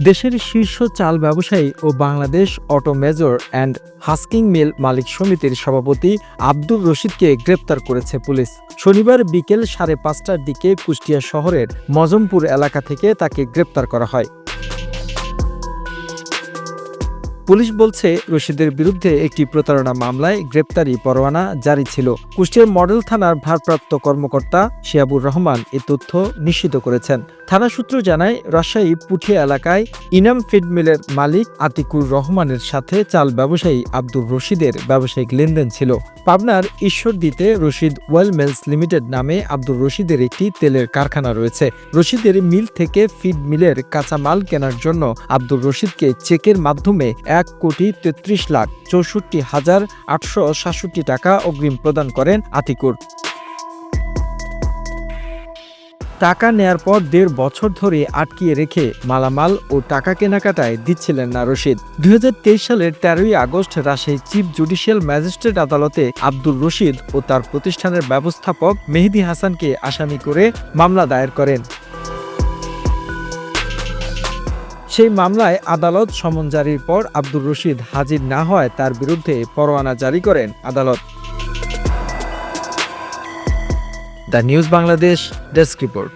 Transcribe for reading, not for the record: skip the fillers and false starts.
দেশের শীর্ষ চাল ব্যবসায়ী ও Bangladesh auto major and husking mill মালিক সমিতির সভাপতি আব্দুর রশিদকে গ্রেপ্তার করেছে পুলিশ। শনিবার বিকেল 5:30টার দিকে কুষ্টিয়া শহরের মজমপুর এলাকা থেকে তাকে গ্রেপ্তার করা হয়। পুলিশ বলছে, রশিদের বিরুদ্ধে একটি প্রতারণা মামলায় গ্রেপ্তারি পরোয়ানা জারি ছিল। কুষ্টিয়ার মডেল থানার ভারপ্রাপ্ত কর্মকর্তা শিয়াবুর রহমান এ তথ্য নিশ্চিত করেছেন। থানা সূত্র জানায়, রাজশাহী পুঠিয়া এলাকায় ইনাম ফিড মিলের মালিক আতিকুর রহমানের সাথে চাল ব্যবসায়ী আব্দুর রশিদের ব্যবসায়িক লেনদেন ছিল। পাবনার ঈশ্বরদীতে রশিদ ওয়েল মিলস লিমিটেড নামে আব্দুর রশিদের একটি তেলের কারখানা রয়েছে। রশিদের মিল থেকে ফিড মিলের কাঁচামাল কেনার জন্য আব্দুর রশিদকে চেকের মাধ্যমে 1,63,64,867 টাকা অগ্রিম প্রদান করেন আতিকুর। টাকা নেয়ার পর 1.5 বছর ধরে আটকিয়ে রেখে মালামাল ও টাকা কেনাকাটায় দিচ্ছিলেন না রশিদ। 2023 সালের 13ই August Rajshahi chief judicial magistrate আদালতে আব্দুর রশিদ ও তার প্রতিষ্ঠানের ব্যবস্থাপক মেহেদী হাসানকে আসামি করে মামলা দায়ের করেন। সেই মামলায় আদালত সমন জারির পর আব্দুর রশিদ হাজির না হওয়ায় তার বিরুদ্ধে পরোয়ানা জারি করেন আদালত। The news Bangladesh desk report.